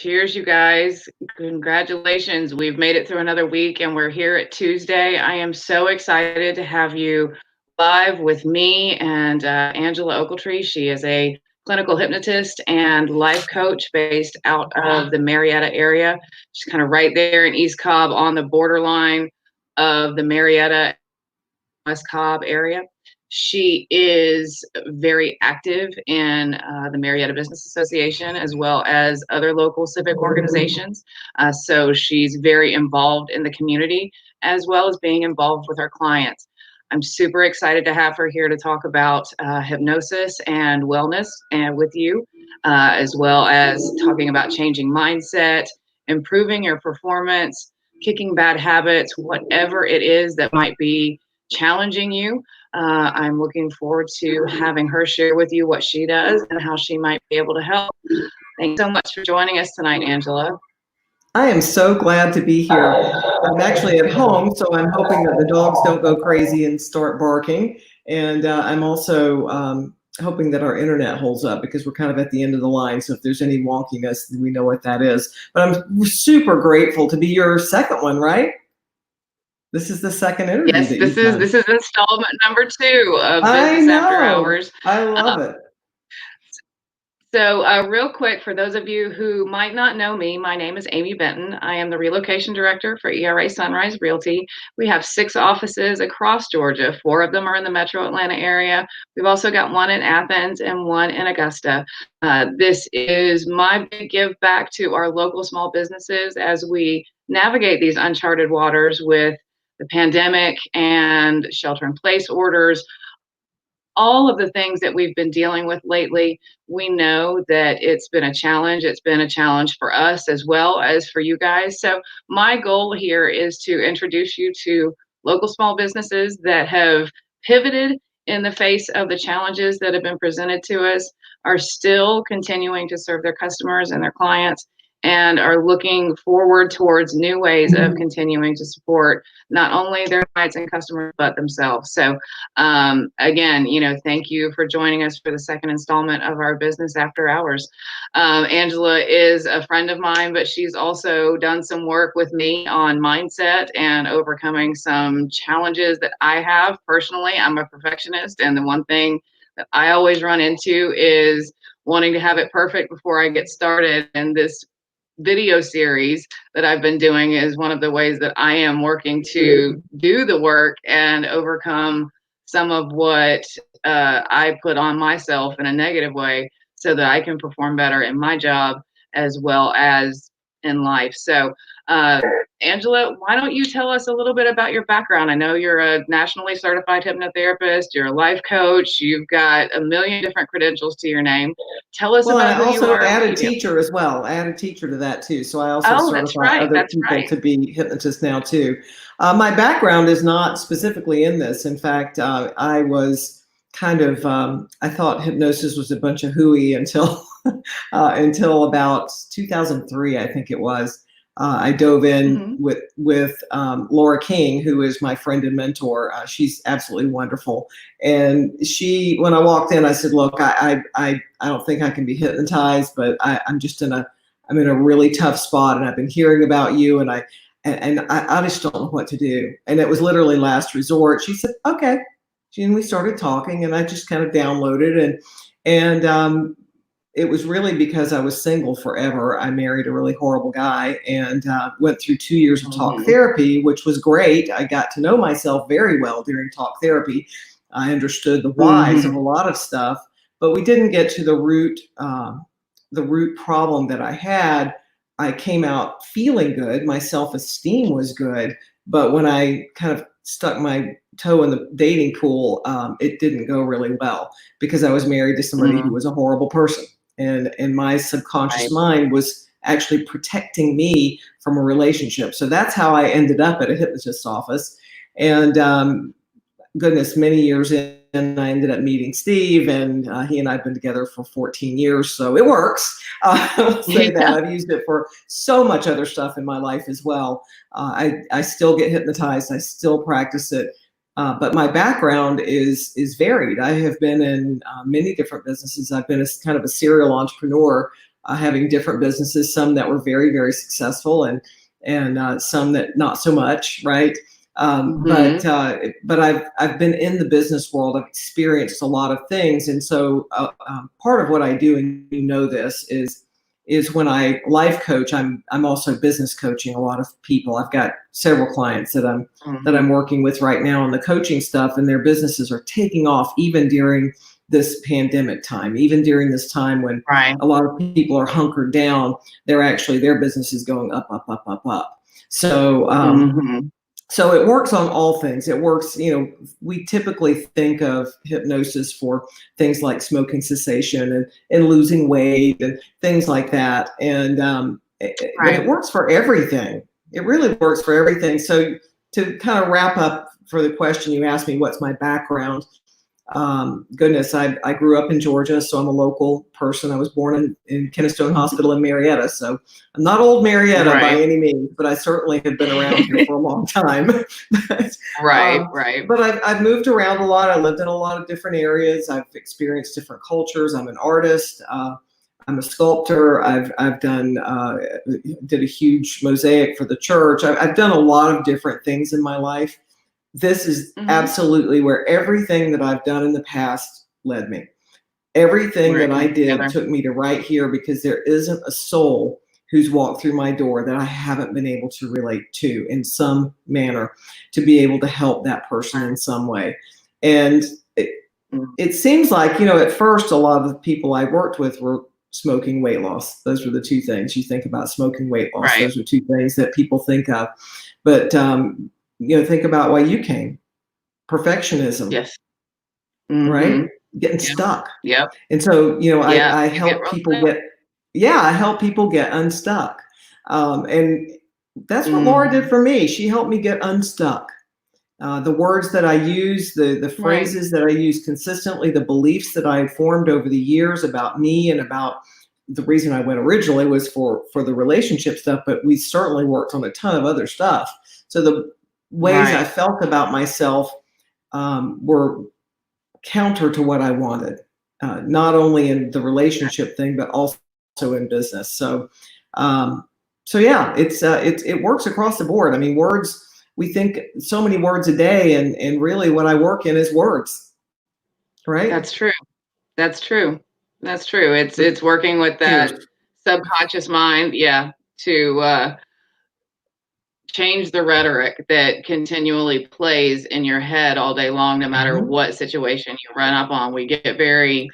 Cheers, you guys. Congratulations. We've made it through another week and we're here at Tuesday. I am so excited to have you live with me and Angella Ocheltree. She is a clinical hypnotist and life coach based out of the Marietta area. She's kind of right there in East Cobb on the borderline of the Marietta West Cobb area. She is very active in the Marietta Business Association as well as other local civic organizations. So she's very involved in the community as well as being involved with our clients. I'm super excited to have her here to talk about hypnosis and wellness and with you, as well as talking about changing mindset, improving your performance, kicking bad habits, whatever it is that might be challenging you. I'm looking forward to having her share with you what she does and how she might be able to help. Thanks so much for joining us tonight, Angella. I am so glad to be here. I'm actually at home, so I'm hoping that the dogs don't go crazy and start barking. And I'm also hoping that our internet holds up because we're kind of at the end of the line. So if there's any wonkiness, then we know what that is. But I'm super grateful to be your second one, right? This is the second interview. Yes, this is installment number 2 of Business After Hours. I love it. So real quick, for those of you who might not know me, my name is Aimee Benton. I am the relocation director for ERA Sunrise Realty. We have 6 offices across Georgia. 4 of them are in the metro Atlanta area. We've also got 1 in Athens and 1 in Augusta. This is my big give back to our local small businesses as we navigate these uncharted waters with the pandemic and shelter-in-place orders. All of the things that we've been dealing with lately, we know that it's been a challenge. It's been a challenge for us as well as for you guys. So my goal here is to introduce you to local small businesses that have pivoted in the face of the challenges that have been presented to us, are still continuing to serve their customers and their clients, and are looking forward towards new ways of continuing to support not only their clients and customers, but themselves. So again, thank you for joining us for the second installment of our Business After Hours. Angella is a friend of mine, but she's also done some work with me on mindset and overcoming some challenges that I have personally. I'm a perfectionist, and the one thing that I always run into is wanting to have it perfect before I get started. And this video series that I've been doing is one of the ways that I am working to do the work and overcome some of what I put on myself in a negative way so that I can perform better in my job as well as in life. So Angella, why don't you tell us a little bit about your background? I know you're a nationally certified hypnotherapist, you're a life coach, you've got a million different credentials to your name. Tell us about who you are. I also added teacher as well. I added teacher to that too. So I also certify other people to be hypnotists now too. My background is not specifically in this. In fact, I was kind of, I thought hypnosis was a bunch of hooey until about 2003, I think it was. I dove in with Laura King, who is my friend and mentor. She's absolutely wonderful. And when I walked in, I said, "Look, I don't think I can be hypnotized, but I'm in a really tough spot, and I've been hearing about you, and I just don't know what to do." And it was literally last resort. She said, "Okay," and we started talking, and I just kind of downloaded and it was really because I was single forever. I married a really horrible guy and went through 2 years of talk therapy, which was great. I got to know myself very well during talk therapy. I understood the whys of a lot of stuff, but we didn't get to the root problem that I had. I came out feeling good. My self-esteem was good. But when I kind of stuck my toe in the dating pool, it didn't go really well because I was married to somebody who was a horrible person. And my subconscious mind was actually protecting me from a relationship. So that's how I ended up at a hypnotist's office. And goodness, many years in, I ended up meeting Steve, and he and I have been together for 14 years. So it works. I'll say that. I've used it for so much other stuff in my life as well. I still get hypnotized. I still practice it. But my background is varied. I have been in many different businesses. I've been kind of a serial entrepreneur having different businesses, some that were very, very successful, and some that not so much, right? But I've been in the business world. I've experienced a lot of things, and so part of what I do, and you know this, is when I life coach, I'm also business coaching a lot of people. I've got several clients that I'm working with right now on the coaching stuff, and their businesses are taking off even during this pandemic time, even during this time when a lot of people are hunkered down. Their business is going up, up, up, up, up. So so it works on all things. It works, we typically think of hypnosis for things like smoking cessation and losing weight and things like that. And but it works for everything. It really works for everything. So to kind of wrap up for the question you asked me, what's my background? Goodness, I grew up in Georgia, so I'm a local person. I was born in Kennestone Hospital in Marietta, so I'm not old Marietta by any means, but I certainly have been around here for a long time. But I've moved around a lot. I lived in a lot of different areas. I've experienced different cultures. I'm an artist. I'm a sculptor. I've done did a huge mosaic for the church. I've done a lot of different things in my life. This is absolutely where everything that I've done in the past led me. Everything that I did took me to right here, because there isn't a soul who's walked through my door that I haven't been able to relate to in some manner, to be able to help that person in some way. And it seems like, at first, a lot of the people I worked with were smoking, weight loss. Those were the two things you think about: smoking, weight loss. Those are two things that people think of. But think about why you came. Perfectionism. Yes. Right? Getting stuck. Yep. And so, I help people I help people get unstuck. And that's what Laura did for me. She helped me get unstuck. The words that I use, the phrases that I use consistently, the beliefs that I had formed over the years about me and about the reason I went originally was for the relationship stuff, but we certainly worked on a ton of other stuff. So the ways I felt about myself were counter to what I wanted, not only in the relationship thing, but also in business. So, yeah, it works across the board. I mean, words, we think so many words a day, and really what I work in is words, right? That's true. That's true. That's true. It's working with that subconscious mind, to change the rhetoric that continually plays in your head all day long, no matter what situation you run up on. We get very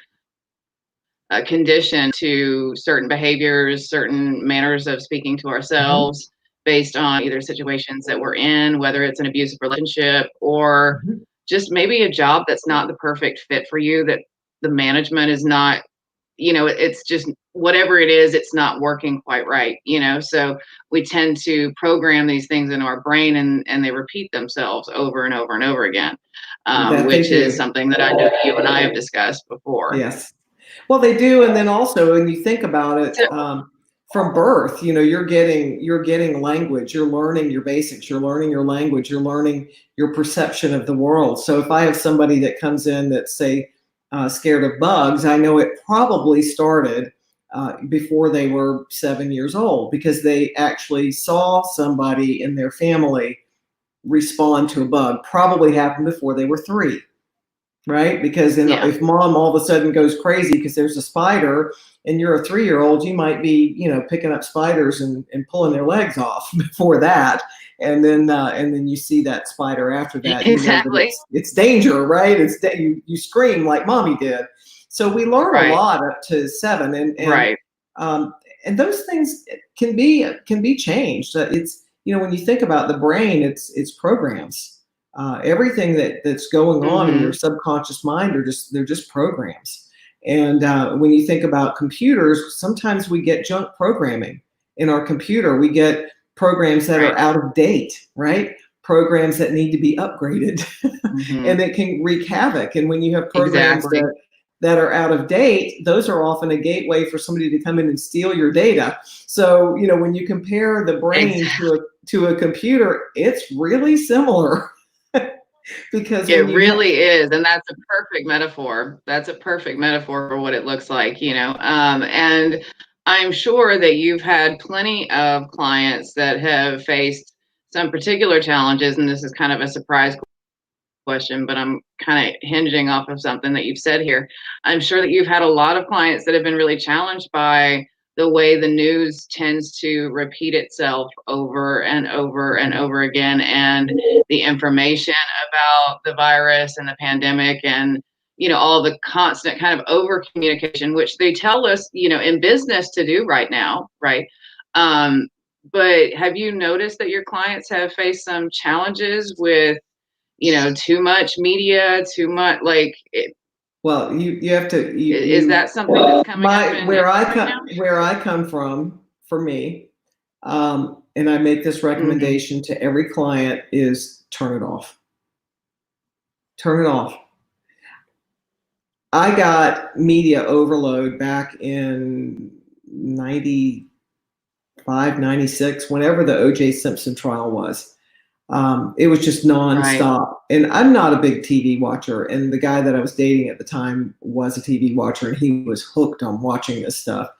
conditioned to certain behaviors, certain manners of speaking to ourselves based on either situations that we're in, whether it's an abusive relationship or just maybe a job that's not the perfect fit for you, that the management is not, it's just whatever it is, it's not working quite right, so we tend to program these things into our brain, and they repeat themselves over and over and over again, which is something that I know you and I have discussed before. Yes. Well, they do. And then also, when you think about it, from birth, you're getting language, you're learning your basics, you're learning your language, you're learning your perception of the world. So if I have somebody that comes in that's, say, scared of bugs, I know it probably started before they were 7 years old, because they actually saw somebody in their family respond to a bug. Probably happened before they were 3. Right? Because if mom all of a sudden goes crazy because there's a spider, and you're a 3-year-old, you might be, picking up spiders and pulling their legs off before that. And then you see that spider after that. Exactly. It's danger, right? You scream like mommy did. So we learn a lot up to 7, and those things can be changed. It's, when you think about the brain, it's programs. Everything that's going on in your subconscious mind they're just programs. And when you think about computers, sometimes we get junk programming in our computer. We get programs that are out of date, right? Programs that need to be upgraded, and it can wreak havoc. And when you have programs that are out of date, those are often a gateway for somebody to come in and steal your data. So, when you compare the brain to a computer, it's really similar. Because it really is, and that's a perfect metaphor. That's a perfect metaphor for what it looks like, and I'm sure that you've had plenty of clients that have faced some particular challenges, and this is kind of a surprise question, but I'm kind of hinging off of something that you've said here. I'm sure that you've had a lot of clients that have been really challenged by the way the news tends to repeat itself over and over and over again, and the information about the virus and the pandemic, and all the constant kind of over communication, which they tell us in business to do right now, right? But have you noticed that your clients have faced some challenges with too much media, too much well, you have to, is that something that's coming up where I come from, for me, and I make this recommendation to every client, is turn it off. Turn it off. I got media overload back in 95, 96, whenever the OJ Simpson trial was. It was just nonstop. Right. And I'm not a big TV watcher. And the guy that I was dating at the time was a TV watcher, and he was hooked on watching this stuff.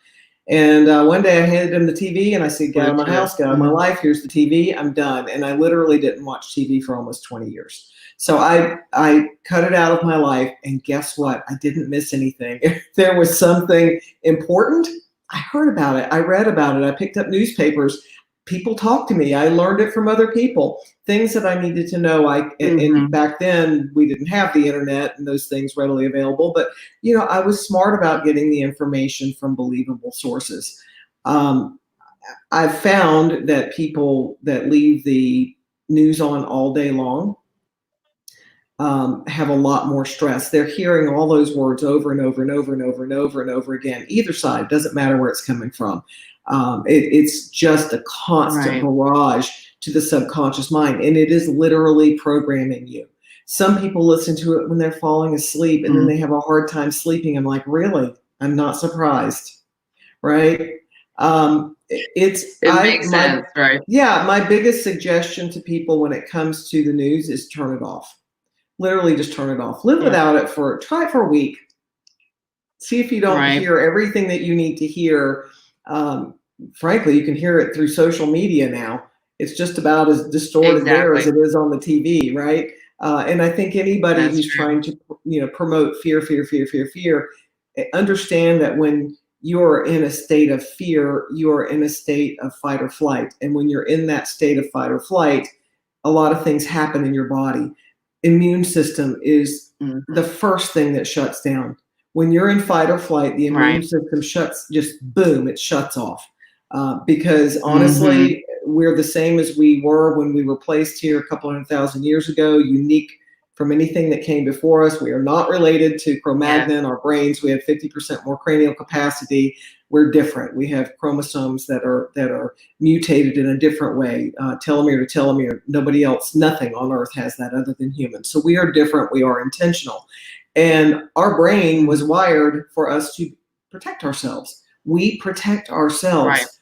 And one day I handed him the TV and I said, get out of my house, get out of my life. Here's the TV. I'm done. And I literally didn't watch TV for almost 20 years. So I cut it out of my life. And guess what? I didn't miss anything. If there was something important, I heard about it. I read about it. I picked up newspapers. People talked to me. I learned it from other people, things that I needed to know. And back then we didn't have the internet and those things readily available, but I was smart about getting the information from believable sources. I've found that people that leave the news on all day long have a lot more stress. They're hearing all those words over and over and over and over and over and over again. Either side, doesn't matter where it's coming from. It's just a constant barrage to the subconscious mind, and it is literally programming you. Some people listen to it when they're falling asleep, and then they have a hard time sleeping. I'm like, really? I'm not surprised, right? It makes sense, right? Yeah, my biggest suggestion to people when it comes to the news is turn it off. Literally, just turn it off. Live without it try it for a week. See if you don't hear everything that you need to hear. Frankly, you can hear it through social media now. It's just about as distorted there as it is on the TV, right? And I think anybody who's trying to, promote fear, understand that when you're in a state of fear, you're in a state of fight or flight. And when you're in that state of fight or flight, a lot of things happen in your body. Immune system is the first thing that shuts down. When you're in fight or flight, the immune system it shuts off. Because honestly, we're the same as we were when we were placed here a couple 100,000 years ago, unique from anything that came before us. We are not related to Cro-Magnon, our brains. We have 50% more cranial capacity. We're different. We have chromosomes that are mutated in a different way, telomere to telomere. Nobody else, nothing on Earth has that other than humans. So we are different. We are intentional. And our brain was wired for us to protect ourselves. We protect ourselves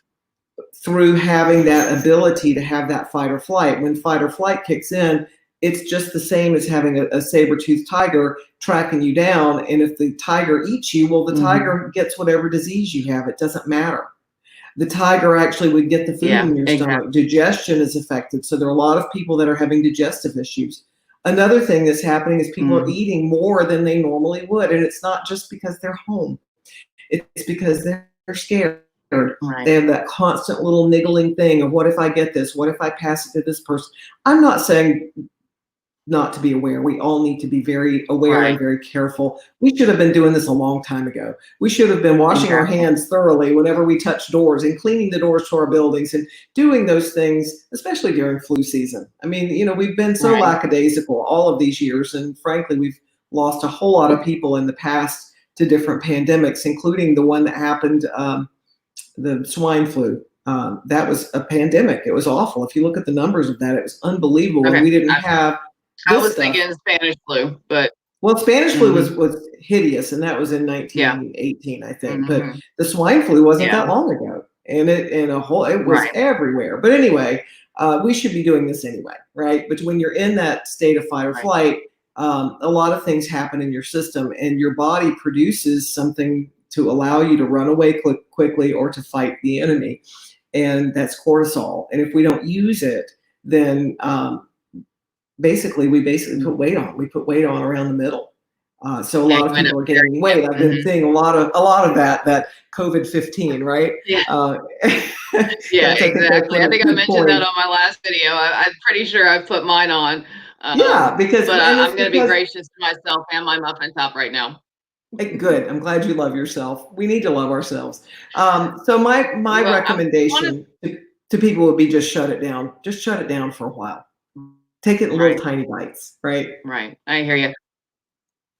through having that ability to have that fight or flight. When fight or flight kicks in, it's just the same as having a saber-toothed tiger tracking you down. And if the tiger eats you, well, the tiger gets whatever disease you have. It doesn't matter. The tiger actually would get the food in your stomach. Digestion is affected. So there are a lot of people that are having digestive issues. Another thing that's happening is people are eating more than they normally would. And it's not just because they're home. It's because they're scared. They have that constant little niggling thing of, what if I get this? What if I pass it to this person? I'm not saying not to be aware. We all need to be very aware and very careful. We should have been doing this a long time ago. We should have been washing our hands thoroughly whenever we touch doors, and cleaning the doors to our buildings, and doing those things, especially during flu season. I mean, we've been so lackadaisical all of these years, and frankly, we've lost a whole lot of people in the past to different pandemics, including the one that happened, the swine flu. That was a pandemic. It was awful. If you look at the numbers of that, it was unbelievable. We didn't have I was thinking Spanish flu, but Spanish flu was hideous, and that was in 1918, I think. But the swine flu wasn't that long ago, and it was everywhere. But anyway, we should be doing this anyway, right? But when you're in that state of fight or flight, a lot of things happen in your system, and your body produces something to allow you to run away quickly or to fight the enemy. And that's cortisol. And if we don't use it, then basically we put weight on. We put weight on around the middle. So a lot of people are gaining weight. I've been seeing a lot of that COVID-15, right? Yeah. Yeah, exactly. I think I mentioned that on my last video. I'm pretty sure I've put mine on. Yeah, because but I'm going to be gracious to myself and my muffin top right now. Good. I'm glad you love yourself. We need to love ourselves. So my recommendation to people would be just shut it down. Just shut it down for a while. Take it in little tiny bites, right? Right. I hear you.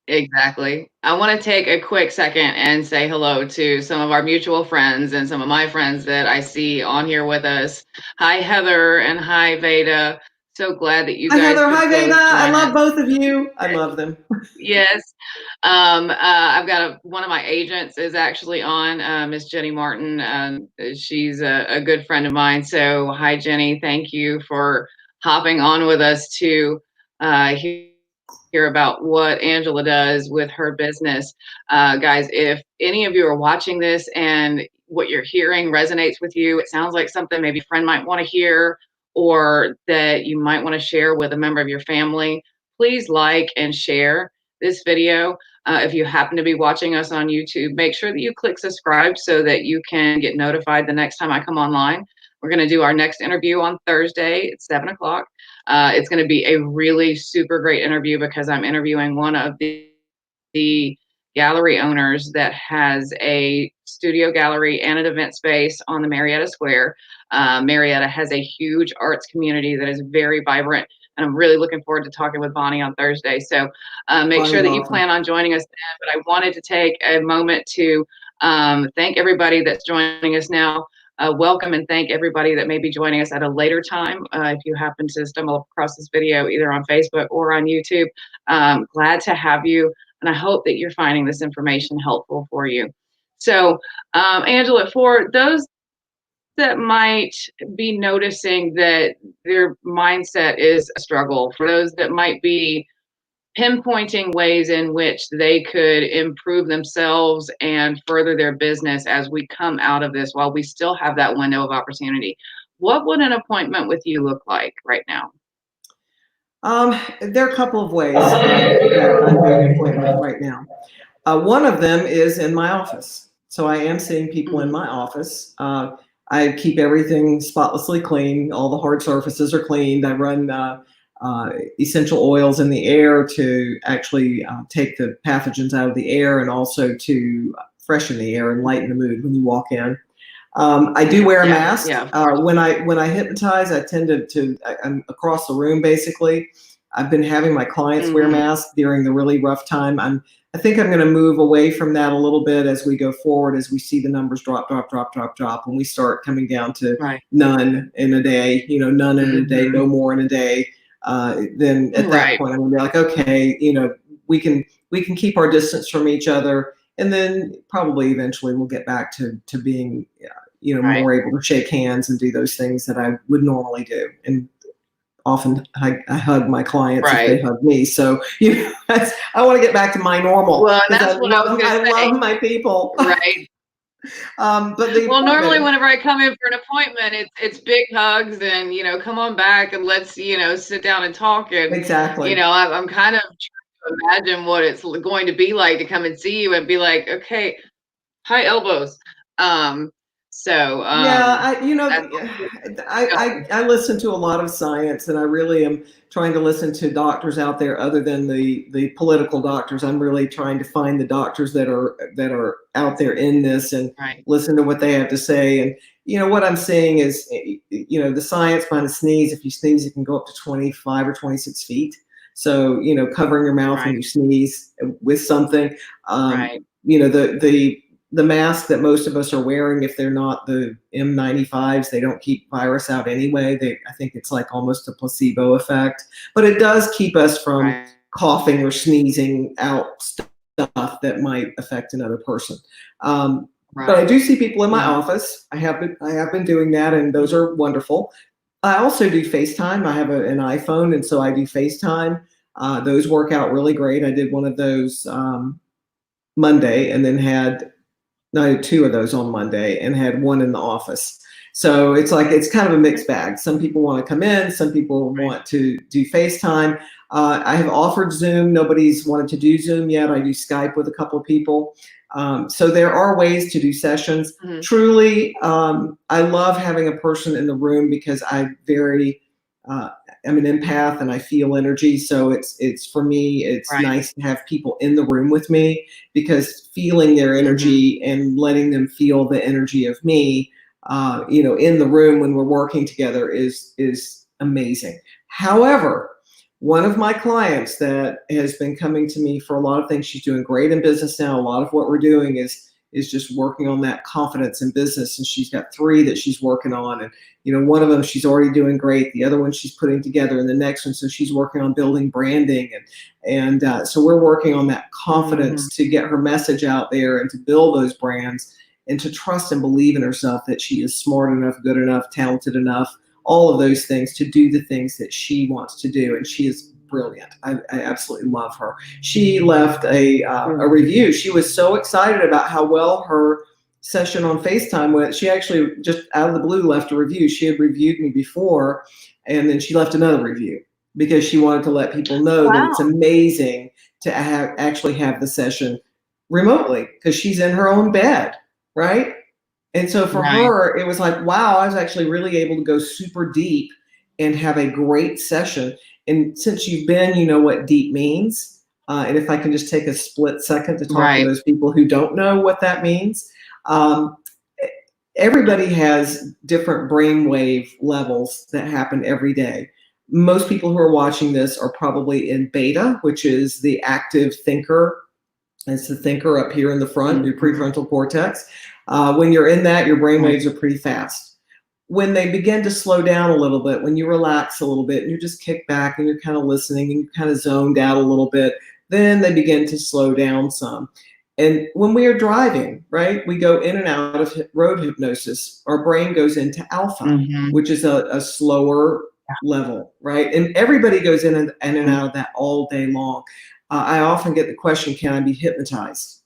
Exactly. I want to take a quick second and say hello to some of our mutual friends and some of my friends that I see on here with us. Hi, Heather, and hi, Veda. So glad that you guys. Hi, Heather. Hi, Veda. I love both of you. I love them. Yes. I've got one of my agents is actually on, Miss Jenny Martin. She's a good friend of mine. So hi, Jenny. Thank you for hopping on with us to hear about what Angela does with her business. Guys, if any of you are watching this and what you're hearing resonates with you, it sounds like something maybe a friend might want to hear or that you might want to share with a member of your family, please like and share this video. If you happen to be watching us on YouTube, make sure that you click subscribe so that you can get notified the next time I come online. We're going to do our next interview on Thursday at 7 o'clock. It's going to be a really super great interview because I'm interviewing one of the gallery owners that has a studio gallery and an event space on the Marietta Square. Marietta has a huge arts community that is very vibrant, and I'm really looking forward to talking with Bonnie on Thursday. So make sure that you plan on joining us then. But I wanted to take a moment to thank everybody that's joining us now. Welcome and thank everybody that may be joining us at a later time. If you happen to stumble across this video either on Facebook or on YouTube, glad to have you. And I hope that you're finding this information helpful for you. So, Angela, for those that might be noticing that their mindset is a struggle, for those that might be pinpointing ways in which they could improve themselves and further their business as we come out of this while we still have that window of opportunity, what would an appointment with you look like right now? There are a couple of ways that I'm doing appointments right now. One of them is in my office. So I am seeing people in my office. I keep everything spotlessly clean. All the hard surfaces are cleaned. I run essential oils in the air to actually take the pathogens out of the air and also to freshen the air and lighten the mood when you walk in. I do wear a mask. When I hypnotize, I tend I'm across the room basically. I've been having my clients wear masks during the really rough time. I think I'm going to move away from that a little bit as we go forward, as we see the numbers drop, and we start coming down to none in a day, none in a day, no more in a day. Then at that point, I'm going to be like, okay, we can keep our distance from each other. And then probably eventually we'll get back to being, more able to shake hands and do those things that I would normally do. And often I hug my clients if they hug me. So, I want to get back to my normal. Well, that's what I was going to say. I love my people. Right. Normally whenever I come in for an appointment, it's big hugs and, come on back and let's, sit down and talk. And, exactly. I'm kind of trying to imagine what it's going to be like to come and see you and be like, okay, hi elbows. I listen to a lot of science, and I really am trying to listen to doctors out there other than the political doctors. I'm really trying to find the doctors that are out there in this and listen to what they have to say. And what I'm saying is, the science behind a sneeze. If you sneeze, it can go up to 25 or 26 feet. So covering your mouth when you sneeze with something. The mask that most of us are wearing, if they're not the N95s, they don't keep virus out anyway. I think it's like almost a placebo effect, but it does keep us from coughing or sneezing out stuff that might affect another person. But I do see people in my office. I have been doing that, and those are wonderful. I also do FaceTime. I have an iPhone, and so I do FaceTime. Those work out really great. I did one of those Monday, and then had I had 2 of those on Monday and had 1 in the office. So it's like, it's kind of a mixed bag. Some people want to come in, some people want to do FaceTime. I have offered Zoom. Nobody's wanted to do Zoom yet. I do Skype with a couple of people. So there are ways to do sessions. Truly, I love having a person in the room because I'm an empath and I feel energy. So it's for me, it's nice to have people in the room with me, because feeling their energy and letting them feel the energy of me, in the room when we're working together is amazing. However, one of my clients that has been coming to me for a lot of things, she's doing great in business now. A lot of what we're doing is just working on that confidence in business. And she's got 3 that she's working on. And, one of them, she's already doing great. The other one she's putting together, and the next one, so she's working on building branding. And so we're working on that confidence to get her message out there and to build those brands and to trust and believe in herself that she is smart enough, good enough, talented enough, all of those things to do the things that she wants to do. And she is brilliant. I absolutely love her. She left a review. She was so excited about how well her session on FaceTime went. She actually just out of the blue left a review. She had reviewed me before, and then she left another review because she wanted to let people know that it's amazing to actually have the session remotely, because she's in her own bed, right? And so for her, it was like, wow, I was actually really able to go super deep and have a great session. And since you've been, you know what deep means. And if I can just take a split second to talk to those people who don't know what that means. Everybody has different brainwave levels that happen every day. Most people who are watching this are probably in beta, which is the active thinker. It's the thinker up here in the front, your prefrontal cortex. When you're in that, your brainwaves are pretty fast. When they begin to slow down a little bit, when you relax a little bit and you just kick back and you're kind of listening and you're kind of zoned out a little bit, then they begin to slow down some. And when we are driving, right, we go in and out of road hypnosis. Our brain goes into alpha, which is a slower level, right? And everybody goes in and out of that all day long. I often get the question, can I be hypnotized?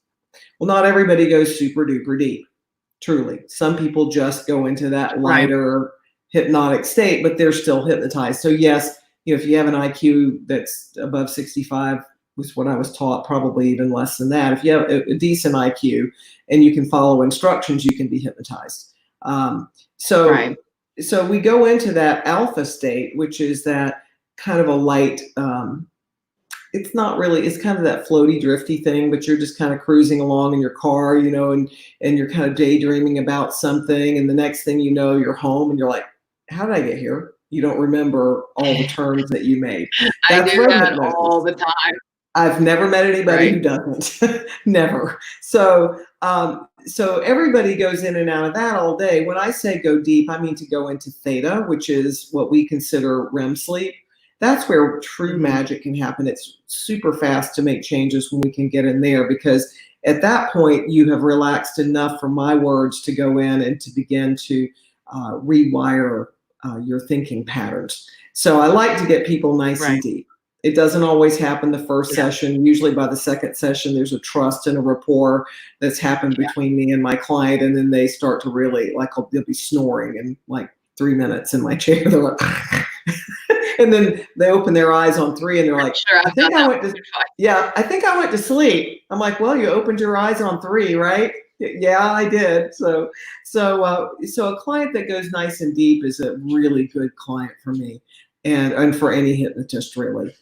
Well, not everybody goes super duper deep. Truly. Some people just go into that lighter hypnotic state, but they're still hypnotized. So yes, if you have an IQ that's above 65, was what I was taught, probably even less than that. If you have a decent IQ and you can follow instructions, you can be hypnotized. So we go into that alpha state, which is that kind of a light, it's not really, it's kind of that floaty, drifty thing, but you're just kind of cruising along in your car, and you're kind of daydreaming about something. And the next thing you know, you're home and you're like, how did I get here? You don't remember all the turns that you made. That's I do that all the time. I've never met anybody who doesn't. Never. So everybody goes in and out of that all day. When I say go deep, I mean to go into theta, which is what we consider REM sleep. That's where true magic can happen. It's super fast to make changes when we can get in there, because at that point you have relaxed enough, for my words, to go in and to begin to rewire your thinking patterns. So I like to get people nice and deep. It doesn't always happen the first session. Usually by the second session, there's a trust and a rapport that's happened between me and my client. And then they start to really, like, they'll be snoring in like 3 minutes in my chair. They're like, and then they open their eyes on 3 and they're like, I think I went to sleep. I'm like, well, you opened your eyes on 3, right? Yeah, I did. So a client that goes nice and deep is a really good client for me, and for any hypnotist, really.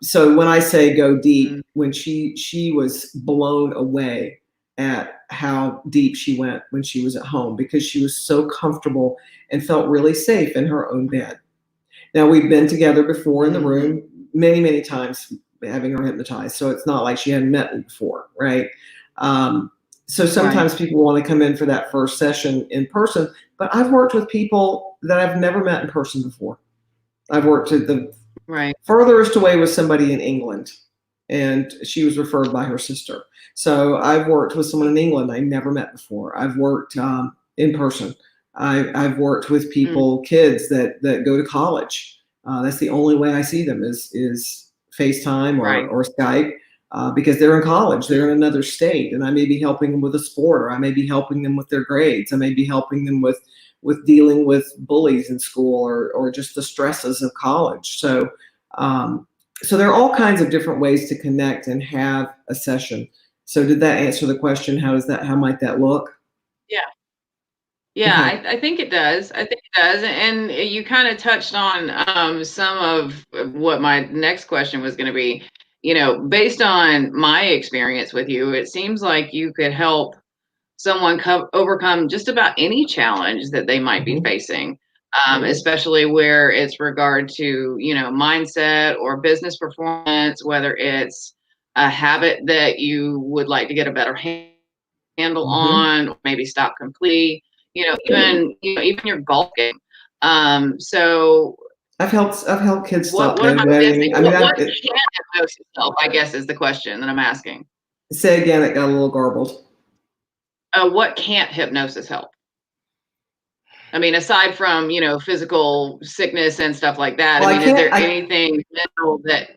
So when I say go deep, when she was blown away at how deep she went when she was at home, because she was so comfortable and felt really safe in her own bed. Now, we've been together before in the room many, many times, having her hypnotized. So it's not like she hadn't met me before, right? So sometimes people want to come in for that first session in person, but I've worked with people that I've never met in person before. I've worked at the furthest away with somebody in England, and she was referred by her sister. So I've worked with someone in England I never met before. I've worked in person. I've worked with people, kids that go to college. That's the only way I see them is FaceTime or Skype. because they're in college, they're in another state, and I may be helping them with a sport, or I may be helping them with their grades. I may be helping them with dealing with bullies in school, or just the stresses of college. So there are all kinds of different ways to connect and have a session. So did that answer the question? How might that look? Yeah. Yeah, Okay. I think it does. I think it does. And you kind of touched on some of what my next question was going to be. Based on my experience with you, it seems like you could help someone overcome just about any challenge that they might be facing, especially where it's regard to, mindset or business performance, whether it's a habit that you would like to get a better handle on, or maybe stop completely, even your golf game. So I've helped kids stop what am I missing? bedwetting. I mean, What can hypnosis help, I guess, is the question that I'm asking. say again, it got a little garbled. What can't hypnosis help? I mean, aside from, physical sickness and stuff like that, Well, I mean, is there anything mental that,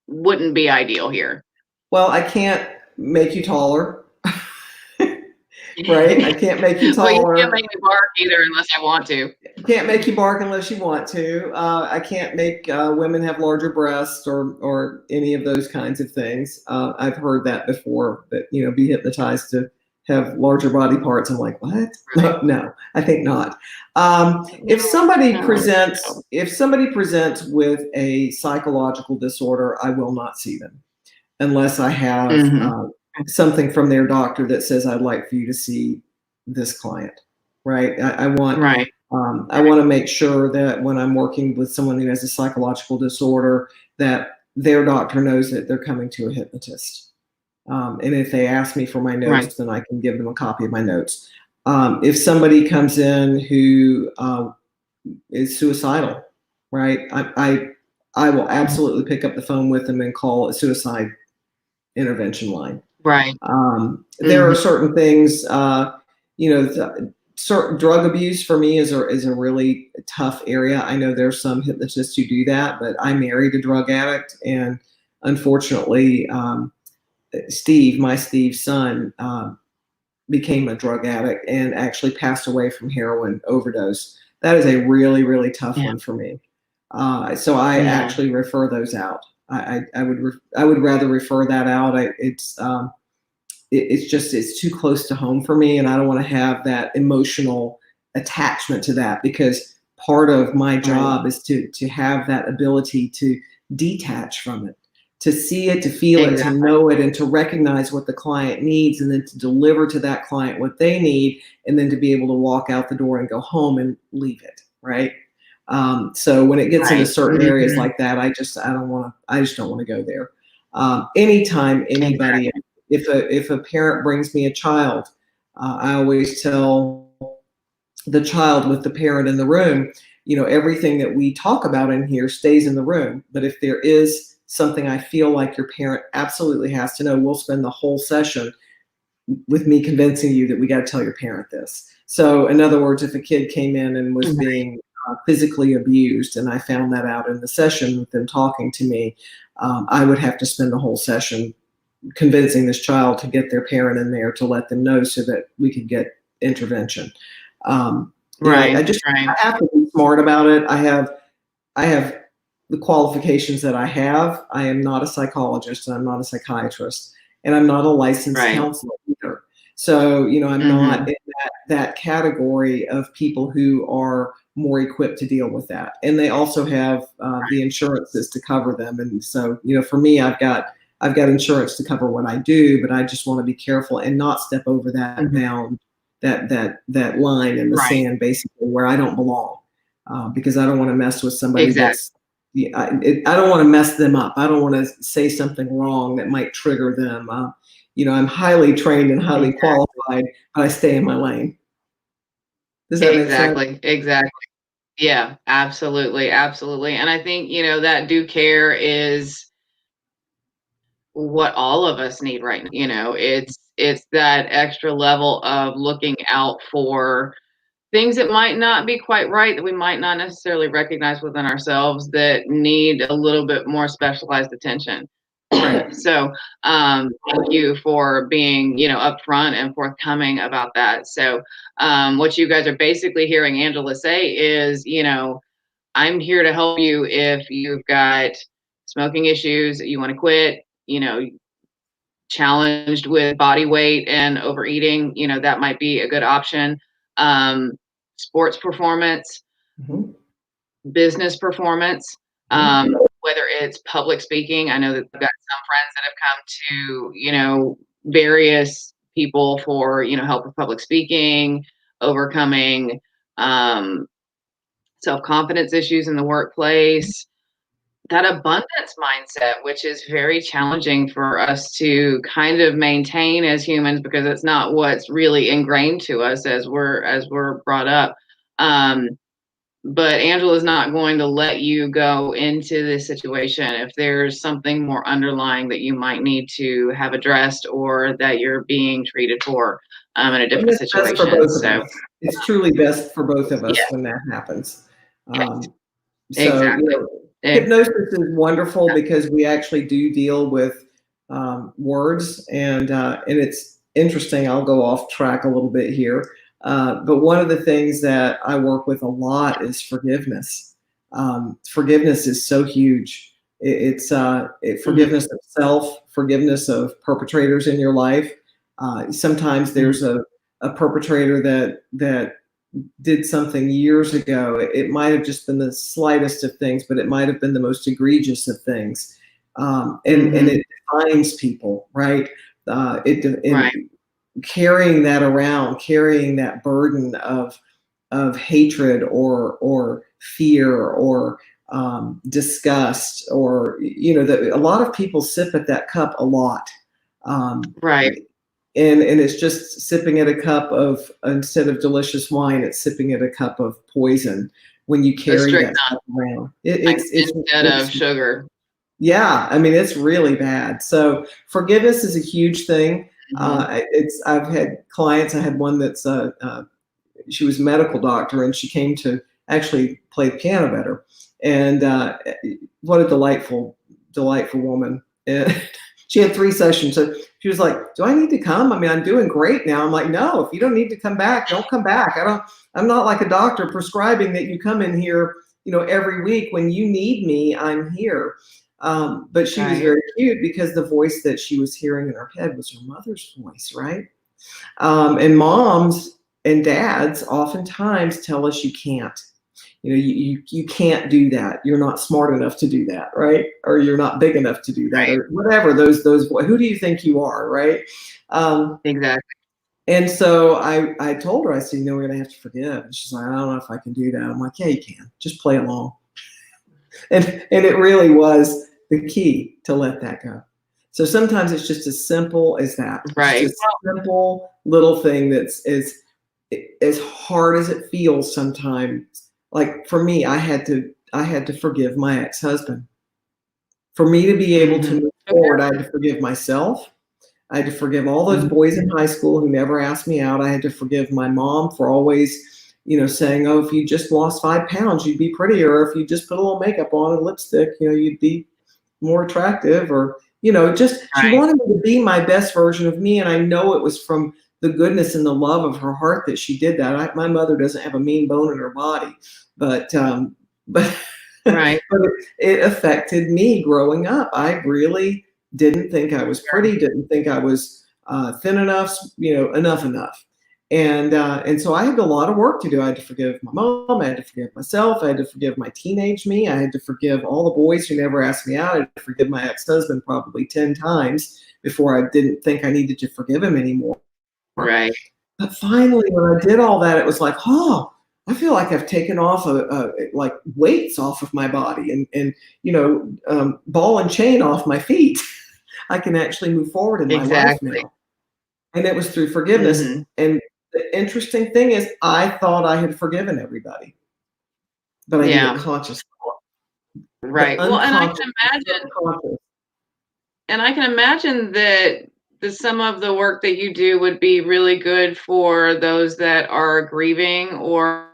wouldn't be ideal here? Well, I can't make you taller. Right? I can't make you taller. Well, you can't make me bark either unless I want to. Can't make you bark unless you want to. I can't make women have larger breasts, or any of those kinds of things. I've heard that before, that, be hypnotized to have larger body parts. I'm like, what? Right. No, I think not. If somebody presents with a psychological disorder, I will not see them unless I have something from their doctor that says, I'd like for you to see this client. Right? I want to make sure that when I'm working with someone who has a psychological disorder, that their doctor knows that they're coming to a hypnotist. And if they ask me for my notes, then I can give them a copy of my notes. If somebody comes in who is suicidal, right, I will absolutely pick up the phone with them and call a suicide intervention line. Right. There are certain things, certain drug abuse for me is a really tough area. I know there's some hypnotists who do that, but I married a drug addict, and unfortunately, Steve's son, became a drug addict and actually passed away from heroin overdose. That is a really, really tough one for me. So I actually refer those out. I would rather refer that out. It's too close to home for me, and I don't want to have that emotional attachment to that, because part of my job is to have that ability to detach from it, to see it, to feel it, to know it, and to recognize what the client needs, and then to deliver to that client what they need, and then to be able to walk out the door and go home and leave it, right? So when it gets into certain areas like that, I just don't want to go there. Anytime anybody, if a parent brings me a child, I always tell the child with the parent in the room, everything that we talk about in here stays in the room. But if there is something I feel like your parent absolutely has to know, we'll spend the whole session with me convincing you that we got to tell your parent this. So in other words, if a kid came in and was being physically abused, and I found that out in the session with them talking to me, I would have to spend the whole session convincing this child to get their parent in there to let them know, so that we could get intervention. I have to be smart about it. I have the qualifications that I have. I am not a psychologist, and I'm not a psychiatrist, and I'm not a licensed counselor either. So, I'm not in that category of people who are more equipped to deal with that. And they also have the insurances to cover them. And so, for me, I've got insurance to cover what I do, but I just want to be careful and not step over that bound, that line in the sand, basically, where I don't belong, because I don't want to mess with somebody I don't want to mess them up. I don't want to say something wrong that might trigger them. I'm highly trained and highly qualified, but I stay in my lane. Does that make sense? Exactly. Yeah, absolutely. Absolutely. And I think, that due care is what all of us need right now. It's that extra level of looking out for things that might not be quite right, that we might not necessarily recognize within ourselves, that need a little bit more specialized attention. Right. So thank you for being, upfront and forthcoming about that. So what you guys are basically hearing Angela say is, I'm here to help you if you've got smoking issues, you want to quit, challenged with body weight and overeating, that might be a good option. Sports performance, Mm-hmm. business performance, Mm-hmm. whether it's public speaking. I know that I've got some friends that have come to, various people for, help with public speaking, overcoming self-confidence issues in the workplace, that abundance mindset, which is very challenging for us to kind of maintain as humans because it's not what's really ingrained to us as we're brought up. But Angela's not going to let you go into this situation if there's something more underlying that you might need to have addressed or that you're being treated for in a And different it's best for situation. both of So, us. It's truly best for both of yeah, us when that happens. yes, So, exactly. hypnosis is wonderful because we actually do deal with words, and it's interesting. I'll go off track a little bit here, but one of the things that I work with a lot is forgiveness. Forgiveness is so huge. Forgiveness of self, forgiveness of perpetrators in your life. Sometimes there's a perpetrator that did something years ago. It might have just been the slightest of things, but it might have been the most egregious of things. And it defines people, right? Right. Carrying that around, carrying that burden of hatred or fear or disgust, or a lot of people sip at that cup a lot. Right. And it's just sipping at a cup of, instead of delicious wine, it's sipping at a cup of poison when you The carry that strychnine stuff around. instead of sugar. Yeah, I mean, it's really bad. So forgiveness is a huge thing. I've had clients. I had one that's she was a medical doctor, and she came to actually play the piano better. And what a delightful woman. And she had 3 sessions. So she was like, "Do I need to come? I mean, I'm doing great now." I'm like, "No, if you don't need to come back, don't come back. I'm not like a doctor prescribing that you come in here, every week. When you need me, I'm here." But she was very cute because the voice that she was hearing in her head was her mother's voice, right? And moms and dads oftentimes tell us you can't. You can't do that. You're not smart enough to do that, right? Or you're not big enough to do that, or whatever. Those who do you think you are, right? Exactly. And so I told her, I said, we're gonna have to forgive. And she's like, I don't know if I can do that. I'm like, yeah, you can. Just play along. And it really was the key to let that go. So sometimes it's just as simple as that. Right. Just a simple little thing that's as hard as it feels sometimes. Like for me, I had to forgive my ex-husband. For me to be able to move forward, I had to forgive myself. I had to forgive all those boys in high school who never asked me out. I had to forgive my mom for always, saying, "Oh, if you just lost 5 pounds, you'd be prettier. Or if you just put a little makeup on and lipstick, you'd be more attractive." Or, she wanted me to be my best version of me. And I know it was from the goodness and the love of her heart that she did that. My mother doesn't have a mean bone in her body, but Right. but it affected me growing up. I really didn't think I was pretty, didn't think I was thin enough, enough. And so I had a lot of work to do. I had to forgive my mom. I had to forgive myself. I had to forgive my teenage me. I had to forgive all the boys who never asked me out. I had to forgive my ex-husband probably 10 times before I didn't think I needed to forgive him anymore. Right. But finally, when I did all that, it was like, oh, I feel like I've taken off like weights off of my body and ball and chain off my feet. I can actually move forward in my life now. And it was through forgiveness. And the interesting thing is, I thought I had forgiven everybody, but I didn't consciously. Right. Well, and I can imagine that some of the work that you do would be really good for those that are grieving or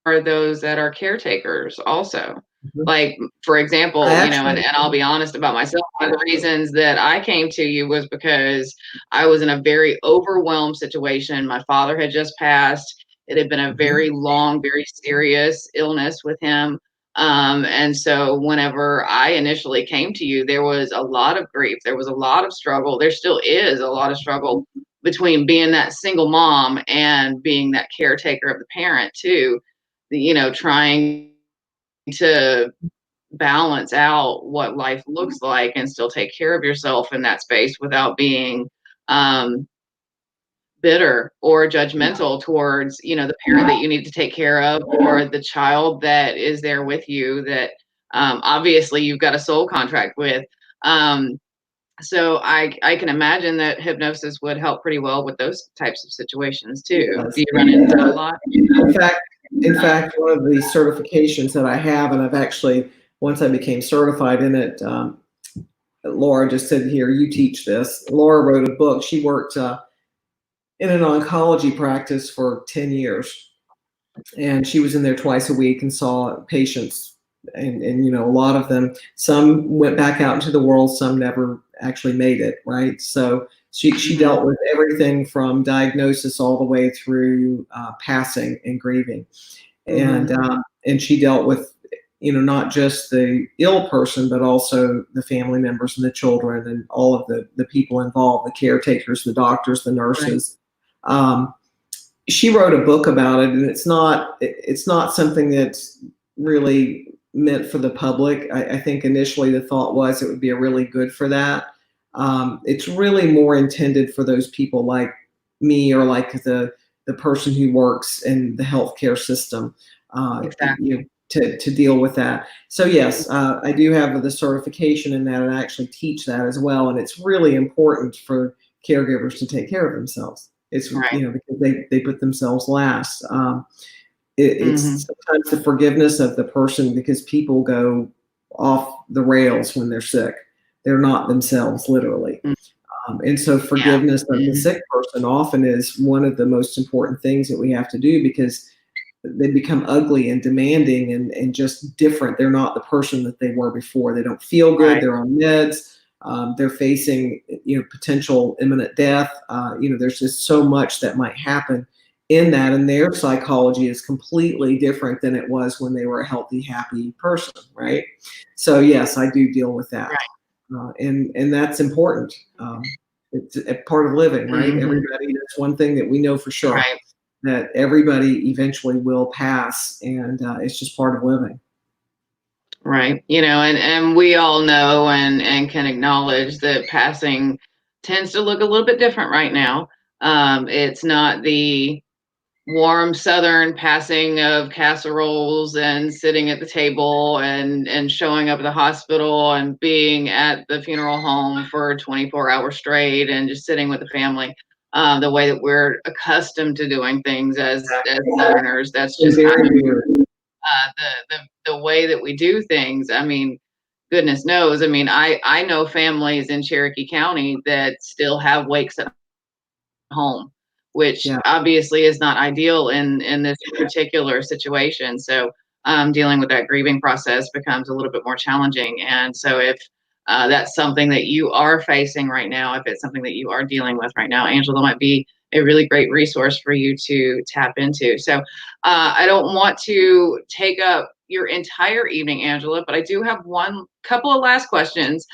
are those that are caretakers also. Mhm. Like, for example, Actually, and I'll be honest about myself, one of the reasons that I came to you was because I was in a very overwhelmed situation. My father had just passed. It had been a mhm. very long, very serious illness with him. And so whenever I initially came to you, there was a lot of grief. There was a lot of struggle. There still is a lot of struggle between being that single mom and being that caretaker of the parent too, trying to balance out what life looks like and still take care of yourself in that space without being um, bitter or judgmental towards, the parent that you need to take care of or the child that is there with you that obviously you've got a soul contract with. Um, so I can imagine that hypnosis would help pretty well with those types of situations too. Do yes. you run into that a lot? In fact, in fact, one of the certifications that I have, and I've actually, once I became certified in it, Laura just said, here, you teach this. Laura wrote a book. She worked in an oncology practice for 10 years. And she was in there twice a week and saw patients. And a lot of them, some went back out into the world, some never actually made it, right? So she dealt with everything from diagnosis all the way through passing and grieving. And she dealt with not just the ill person, but also the family members and the children and all of the people involved, the caretakers, the doctors, the nurses. Right. She wrote a book about it, and it's not something that's really meant for the public. I think initially the thought was it would be a really good for that. It's really more intended for those people like me or like the person who works in the healthcare system. Exactly. To deal with that. So yes, I do have the certification in that, and I actually teach that as well. And it's really important for caregivers to take care of themselves. It's right. Because they put themselves last. It's sometimes the forgiveness of the person, because people go off the rails when they're sick. They're not themselves, literally. And so forgiveness of the sick person often is one of the most important things that we have to do, because they become ugly and demanding and just different. They're not the person that they were before. They don't feel good. Right. They're on meds. They're facing, potential imminent death. There's just so much that might happen in that, and their psychology is completely different than it was when they were a healthy, happy person, right? So yes, I do deal with that, right. And that's important. It's a part of living, right? Everybody. That's one thing that we know for sure. Right. That everybody eventually will pass, and it's just part of living. Right. And we all know and can acknowledge that passing tends to look a little bit different right now. It's not the warm Southern passing of casseroles and sitting at the table and showing up at the hospital and being at the funeral home for 24 hours straight and just sitting with the family. The way that we're accustomed to doing things as Southerners, that's just kind of the way that we do things. I mean, goodness knows. I mean, I know families in Cherokee County that still have wakes at home, which obviously is not ideal in this particular situation. So dealing with that grieving process becomes a little bit more challenging. And so if that's something that you are facing right now, if it's something that you are dealing with right now, Angela might be a really great resource for you to tap into. So I don't want to take up your entire evening, Angela, but I do have one couple of last questions.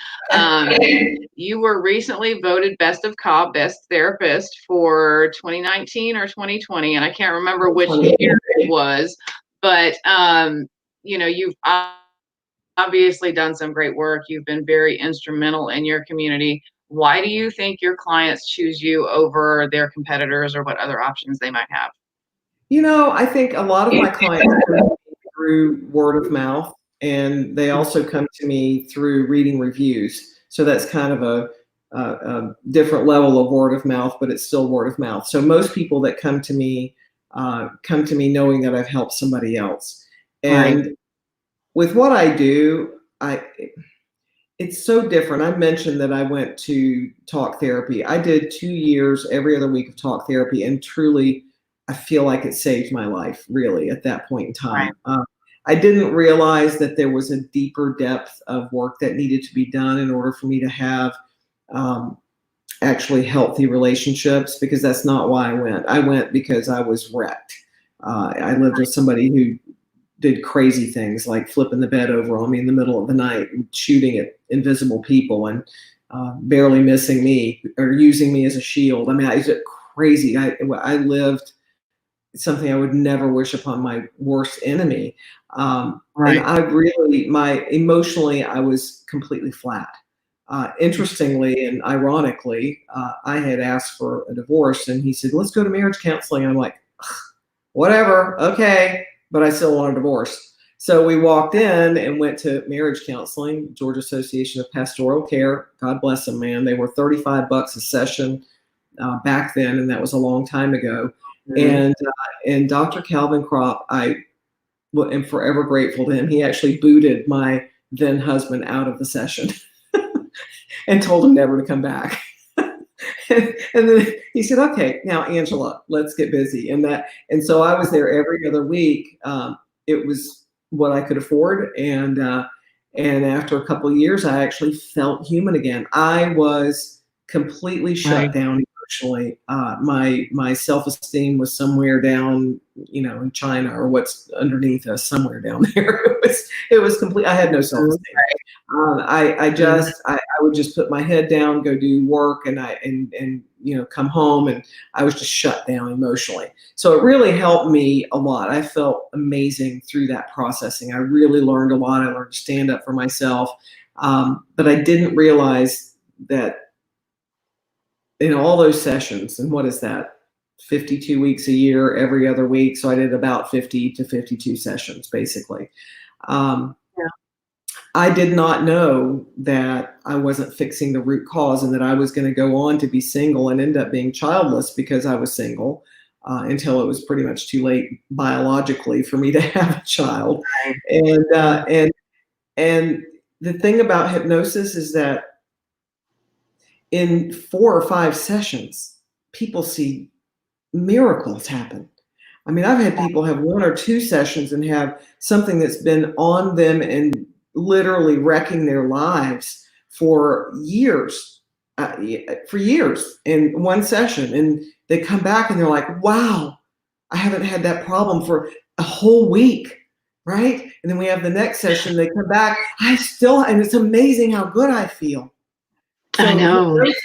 You were recently voted Best of Cobb, Best Therapist for 2019 or 2020, and I can't remember which year it was, but you've obviously done some great work. You've been very instrumental in your community. Why do you think your clients choose you over their competitors or what other options they might have? I think a lot of my clients come to me through word of mouth, and they also come to me through reading reviews. So that's kind of a different level of word of mouth, but it's still word of mouth. So most people that come to me knowing that I've helped somebody else. And with what I do, it's so different. I mentioned that I went to talk therapy. I did 2 years every other week of talk therapy, and truly I feel like it saved my life, really, at that point in time. I didn't realize that there was a deeper depth of work that needed to be done in order for me to have actually healthy relationships, because that's not why I went. I went because I was wrecked. I lived with somebody who did crazy things like flipping the bed over on me in the middle of the night and shooting at invisible people and barely missing me or using me as a shield. I mean, I was crazy. I lived something I would never wish upon my worst enemy. And I really, emotionally, I was completely flat. Interestingly and ironically, I had asked for a divorce, and he said, let's go to marriage counseling. And I'm like, whatever, okay. But I still want a divorce. So we walked in and went to marriage counseling, Georgia Association of Pastoral Care. God bless them, man. They were $35 a session back then, and that was a long time ago. And Dr. Calvin Kropp, I am forever grateful to him. He actually booted my then husband out of the session and told him never to come back. And then he said, okay, now Angela, let's get busy. And so I was there every other week. It was what I could afford. And after a couple of years, I actually felt human again. I was completely shut down emotionally. My self-esteem was somewhere down, in China, or what's underneath us, somewhere down there. It was complete. I had no self-esteem. I would just put my head down, go do work, and come home, and I was just shut down emotionally. So it really helped me a lot. I felt amazing through that processing. I really learned a lot. I learned to stand up for myself. But I didn't realize that in all those sessions, and what is that? 52 weeks a year, every other week. So I did about 50 to 52 sessions, basically. I did not know that I wasn't fixing the root cause, and that I was going to go on to be single and end up being childless because I was single, until it was pretty much too late biologically for me to have a child. And the thing about hypnosis is that in 4 or 5 sessions, people see miracles happen. I mean, I've had people have 1 or 2 sessions and have something that's been on them and literally wrecking their lives for years in one session. And they come back and they're like, wow, I haven't had that problem for a whole week. Right. And then we have the next session, they come back, and it's amazing how good I feel. So I know it's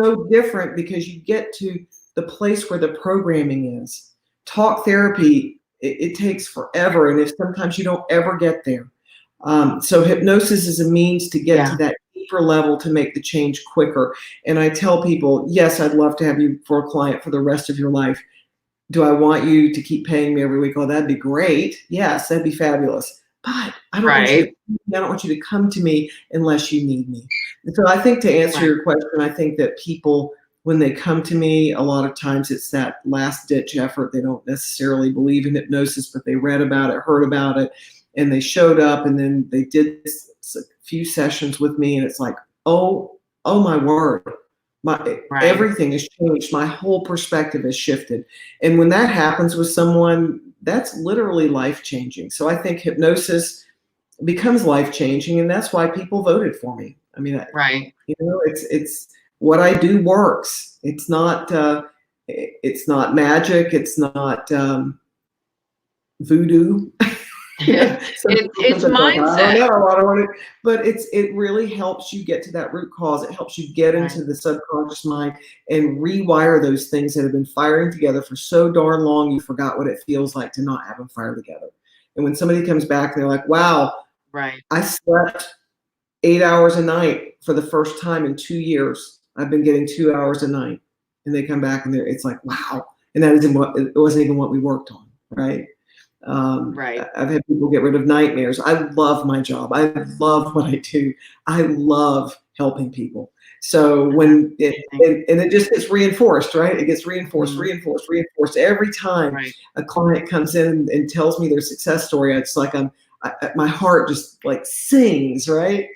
so different because you get to the place where the programming is. Talk therapy, it takes forever, and sometimes you don't ever get there. So hypnosis is a means to get to that deeper level to make the change quicker. And I tell people, yes, I'd love to have you for a client for the rest of your life. Do I want you to keep paying me every week? Oh, that'd be great. Yes, that'd be fabulous. But I don't want you to come to me unless you need me. And so I think, to answer your question, I think that people, when they come to me, a lot of times it's that last ditch effort. They don't necessarily believe in hypnosis, but they read about it, heard about it, and they showed up, and then they did a few sessions with me, and it's like, oh my word. Everything has changed. My whole perspective has shifted. And when that happens with someone, that's literally life-changing. So I think hypnosis becomes life-changing, and that's why people voted for me. I mean, it's what I do works. It's not magic. It's not voodoo. It's mindset. I don't know, but it really helps you get to that root cause. It helps you get into the subconscious mind and rewire those things that have been firing together for so darn long you forgot what it feels like to not have them fire together. And when somebody comes back and they're like, wow, I slept 8 hours a night for the first time in 2 years. I've been getting 2 hours a night. And they come back and it's like, wow. And it wasn't even what we worked on, right? I've had people get rid of nightmares. I love my job. I love what I do. I love helping people. So when it just gets reinforced, right? It gets reinforced every time a client comes in and tells me their success story. It's like my heart just like sings, right?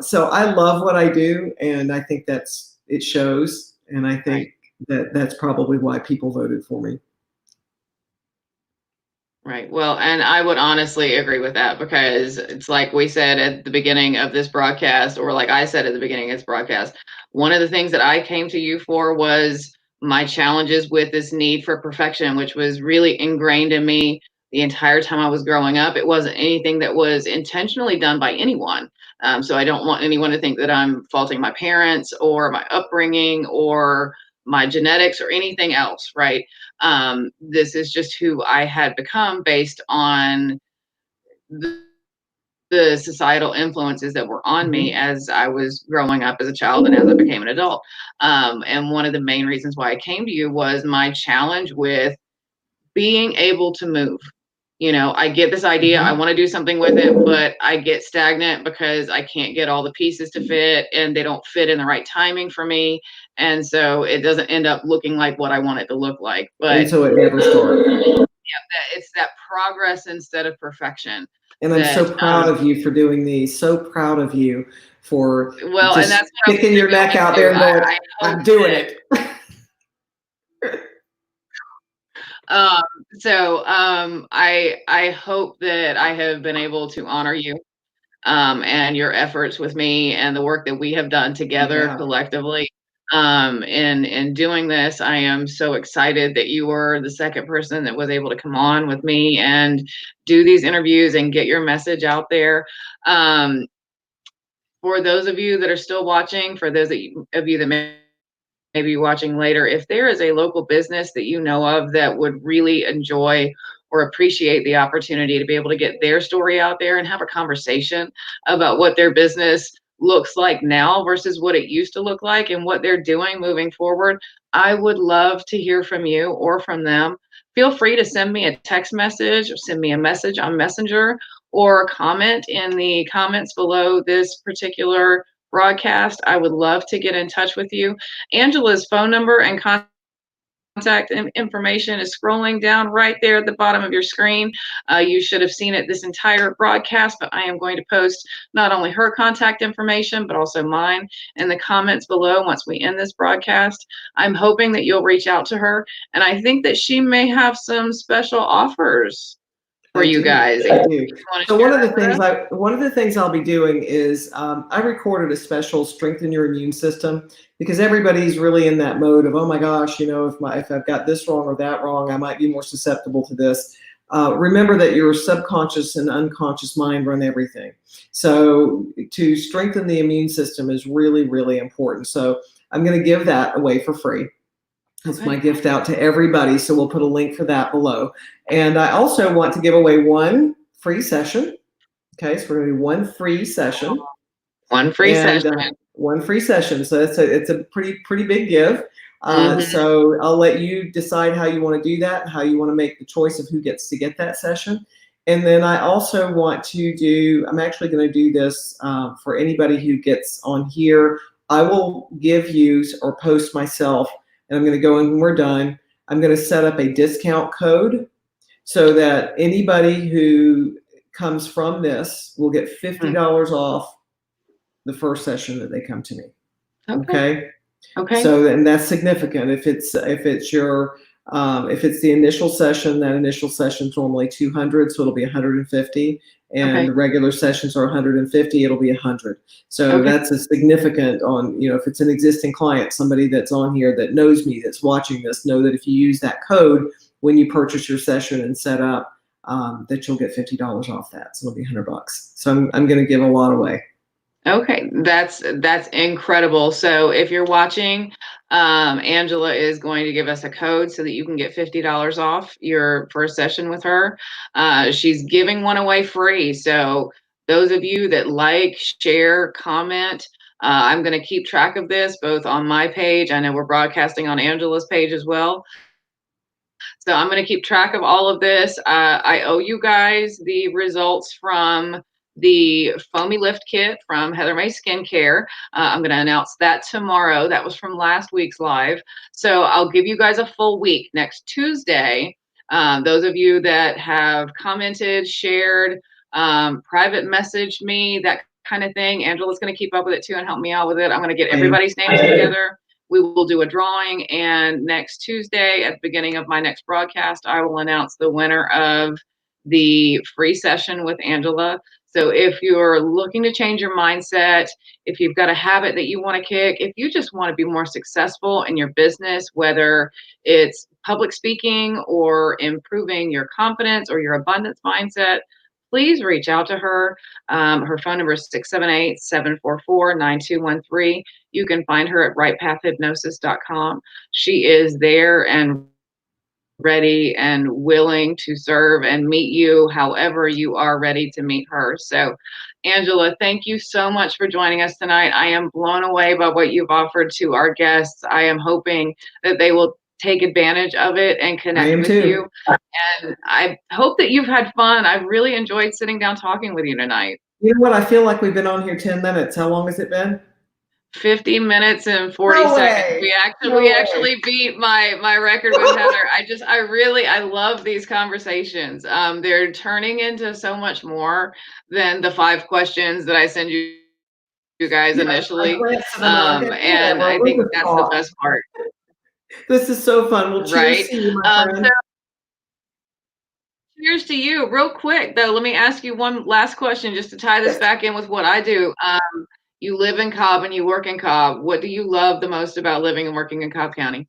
So I love what I do, and I think it shows, and I think that's probably why people voted for me. Right. Well, and I would honestly agree with that, because it's like we said at the beginning of this broadcast, or like I said at the beginning of this broadcast, one of the things that I came to you for was my challenges with this need for perfection, which was really ingrained in me the entire time I was growing up. It wasn't anything that was intentionally done by anyone. So I don't want anyone to think that I'm faulting my parents or my upbringing or my genetics or anything else, right? This is just who I had become based on the, the societal influences that were on me Mm-hmm. as I was growing up as a child and as I became an adult. And one of the main reasons why I came to you was my challenge with being able to move. I get this idea, I Mm-hmm. want to do something with it, but I get stagnant because I can't get all the pieces to fit, and they don't fit in the right timing for me. And so it doesn't end up looking like what I want it to look like. And But so it never started. it's that progress instead of perfection And I'm that so proud of you for doing these. So proud of you for well, and just that's what I was sticking going your to go neck out there into. and going, I hope I'm doing that it. um I hope that I have been able to honor you, and your efforts with me and the work that we have done together Yeah. collectively. In doing this, I am so excited that you were the second person that was able to come on with me and do these interviews and get your message out there. For those of you that are still watching, for those of you that may be watching later, if there is a local business that you know of that would really enjoy or appreciate the opportunity to be able to get their story out there and have a conversation about what their business looks like now versus what it used to look like and what they're doing moving forward, I would love to hear from you or from them. Feel free to send me a text message or send me a message on Messenger, or comment in the comments below this particular broadcast. I would love to get in touch with you. Angella's phone number and contact information is scrolling down right there at the bottom of your screen. You should have seen it this entire broadcast, but I am going to post not only her contact information, but also mine in the comments below once we end this broadcast. I'm hoping that you'll reach out to her, and I think that she may have some special offers for I you do. guys. I You do. want to So share that with us? one of the things I'll be doing is I recorded a special strengthen your immune system, because everybody's really in that mode of, oh my gosh, if I've got this wrong or that wrong, I might be more susceptible to this. Remember that your subconscious and unconscious mind run everything. So to strengthen the immune system is really, really important. So I'm going to give that away for free. That's my gift out to everybody. So we'll put a link for that below. And I also want to give away one free session. Okay, so we're going to do one free session. One free And session. one free session. So it's a pretty big give. Mm-hmm. So I'll let you decide how you want to do that, how you want to make the choice of who gets to get that session. And then I also want to do, I'm actually going to do this for anybody who gets on here. I will give you or post myself, and I'm going to go in when we're done. I'm going to set up a discount code so that anybody who comes from this will get $50 off the first session that they come to me. Okay. So, and that's significant. If it's the initial session, that initial session is normally 200, so it'll be 150. And the regular sessions are 150, it'll be 100. So that's a significant on, if it's an existing client, somebody that's on here that knows me, that's watching this, know that if you use that code when you purchase your session and set up, that you'll get $50 off that. So it'll be $100. So I'm going to give a lot away. Okay, that's incredible. So if you're watching, Angella is going to give us a code so that you can get $50 off your first session with her. She's giving one away free. So those of you that like, share, comment, I'm going to keep track of this both on my page. I know we're broadcasting on Angella's page as well. So I'm going to keep track of all of this. I owe you guys the results from the foamy lift kit from Heather May Skincare. I'm going to announce that tomorrow. That was from last week's live. So I'll give you guys a full week. Next Tuesday, those of you that have commented, shared, private messaged me, that kind of thing, Angella's going to keep up with it too and help me out with it. I'm going to get everybody's names together. We will do a drawing, and next Tuesday at the beginning of my next broadcast, I will announce the winner of the free session with Angela. So if you're looking to change your mindset, if you've got a habit that you want to kick, if you just want to be more successful in your business, whether it's public speaking or improving your confidence or your abundance mindset, please reach out to her. Her phone number is 678-744-9213. You can find her at rightpathhypnosis.com. She is there and ready and willing to serve and meet you however you are ready to meet her. So, Angela, thank you so much for joining us tonight. I am blown away by what you've offered to our guests. I am hoping that they will take advantage of it and connect with you. And I hope that you've had fun. I've really enjoyed sitting down talking with you tonight. You know what? I feel like we've been on here 10 minutes. How long has it been? 50 minutes and 40 seconds. We actually beat my record with Heather. I love these conversations. They're turning into so much more than the 5 questions that I send you guys initially. And I think that's the best part. This is so fun. Well, cheers to you, my friend. Cheers to you. Real quick, though, let me ask you one last question just to tie this back in with what I do. You live in Cobb and you work in Cobb. What do you love the most about living and working in Cobb County?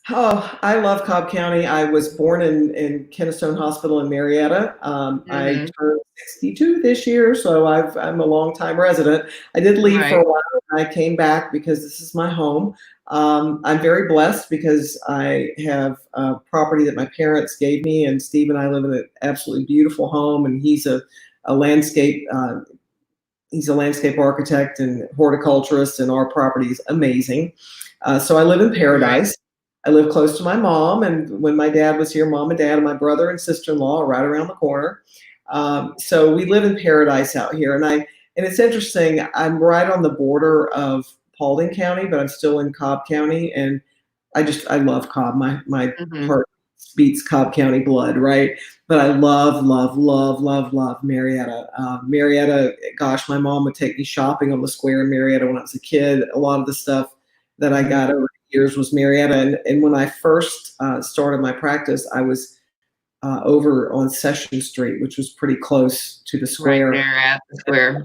Oh, I love Cobb County. I was born in Kennestone Hospital in Marietta. I turned 62 this year, so I'm a longtime resident. I did leave for a while, and I came back because this is my home. I'm very blessed because I have property that my parents gave me, and Steve and I live in an absolutely beautiful home, and he's a landscape architect and horticulturist, and our property is amazing. So I live in paradise. I live close to my mom, and when my dad was here, mom and dad and my brother and sister-in-law are right around the corner. So we live in paradise out here, and it's interesting. I'm right on the border of Paulding County, but I'm still in Cobb County, and I love Cobb. My heart beats Cobb County blood, right? But I love Marietta. Marietta, gosh, my mom would take me shopping on the square in Marietta when I was a kid. A lot of the stuff that I got over the years was Marietta. And when I first started my practice, I was over on Session Street, which was pretty close to the square. Right there at the square.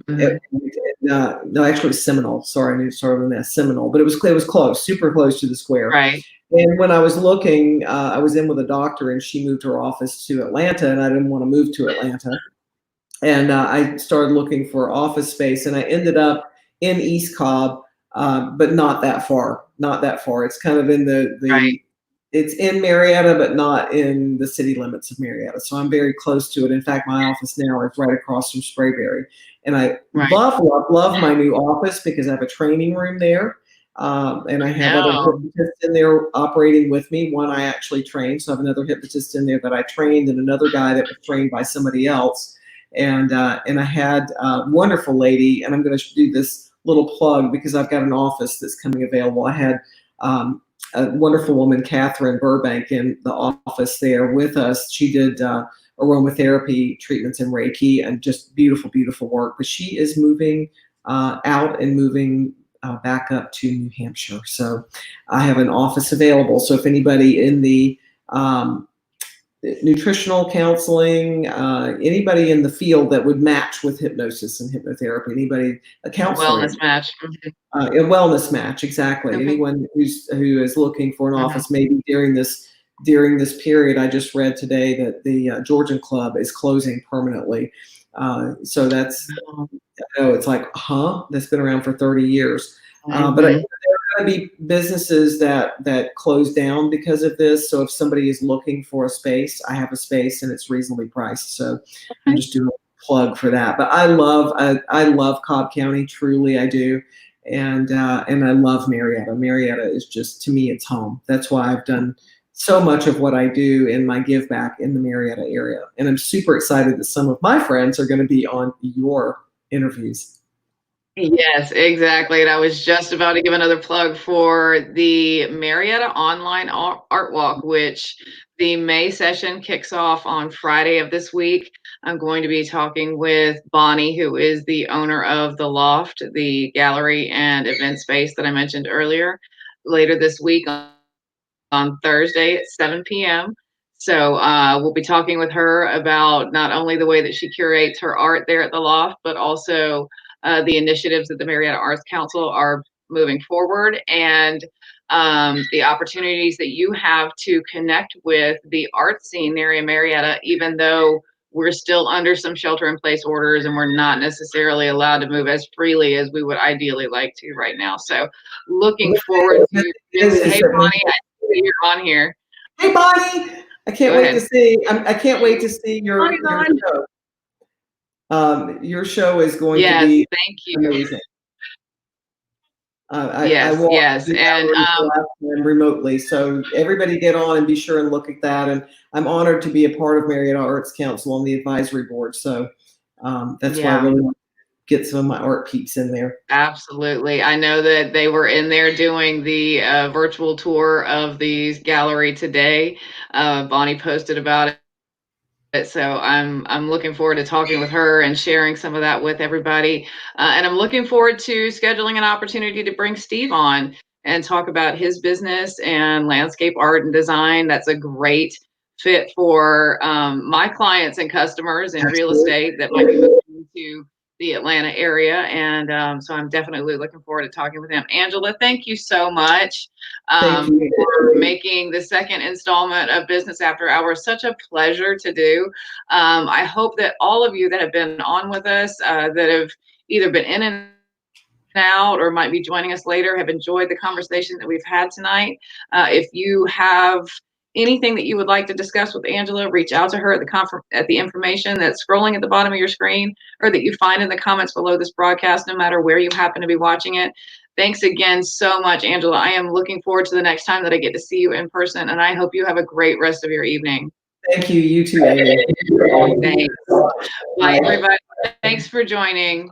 No, actually, Seminole. Sorry, I knew to start with that Seminole, but it was close, super close to the square. Right. And when I was looking, I was in with a doctor, and she moved her office to Atlanta, and I didn't want to move to Atlanta. And I started looking for office space, and I ended up in East Cobb, but not that far. Not that far. It's kind of in the It's in Marietta, but not in the city limits of Marietta. So I'm very close to it. In fact, my office now is right across from Sprayberry. And I love my new office because I have a training room there. And I have other hypnotists in there operating with me. One I actually trained. So I have another hypnotist in there that I trained, and another guy that was trained by somebody else. And I had a wonderful lady, and I'm going to do this little plug because I've got an office that's coming available. I had a wonderful woman, Catherine Burbank, in the office there with us. She did aromatherapy treatments and Reiki, and just beautiful, beautiful work. But she is moving out and moving back up to New Hampshire. So I have an office available. So if anybody in the nutritional counseling, anybody in the field that would match with hypnosis and hypnotherapy, anybody, a counselor. Wellness match. A wellness match, exactly. Anyone who is looking for an office, maybe during this period. I just read today that the Georgian Club is closing permanently. So that's, it's like, that's been around for 30 years. But there are going to be businesses that close down because of this. So if somebody is looking for a space, I have a space and it's reasonably priced. So I'm just doing a plug for that. But I love Cobb County, truly I do. And I love Marietta. Marietta is just, to me, it's home. That's why I've done so much of what I do in my give back in the Marietta area. And I'm super excited that some of my friends are going to be on your interviews. Yes, exactly. And I was just about to give another plug for the Marietta Online Art Walk, which the May session kicks off on Friday of this week. I'm going to be talking with Bonnie, who is the owner of The Loft, the gallery and event space that I mentioned earlier, later this week on Thursday at 7 p.m. So we'll be talking with her about not only the way that she curates her art there at the loft, but also the initiatives that the Marietta Arts Council are moving forward, and the opportunities that you have to connect with the art scene there in Marietta, even though we're still under some shelter-in-place orders and we're not necessarily allowed to move as freely as we would ideally like to right now. So looking forward to hey, Bonnie, I see you're on here. Hey, Bonnie, I can't wait to see. I can't wait to see your show. Your show is going to be thank you. Amazing. Yes, and remotely. So everybody get on and be sure and look at that. And I'm honored to be a part of Marietta Arts Council on the advisory board. So that's why I really want to get some of my art peeps in there. Absolutely. I know that they were in there doing the virtual tour of the gallery today. Bonnie posted about it. So I'm looking forward to talking with her and sharing some of that with everybody. And I'm looking forward to scheduling an opportunity to bring Steve on and talk about his business and landscape art and design. That's a great fit for my clients and customers in real estate that might be moving into the Atlanta area. And so I'm definitely looking forward to talking with him. Angela, thank you so much for making the second installment of Business After Hours such a pleasure to do. I hope that all of you that have been on with us, that have either been in and out or might be joining us later, have enjoyed the conversation that we've had tonight. If you have anything that you would like to discuss with Angela, reach out to her at the information that's scrolling at the bottom of your screen, or that you find in the comments below this broadcast, no matter where you happen to be watching it. Thanks again so much, Angela. I am looking forward to the next time that I get to see you in person, and I hope you have a great rest of your evening. Thank you. You too, Aimee. Thanks. Bye, everybody. Thanks for joining.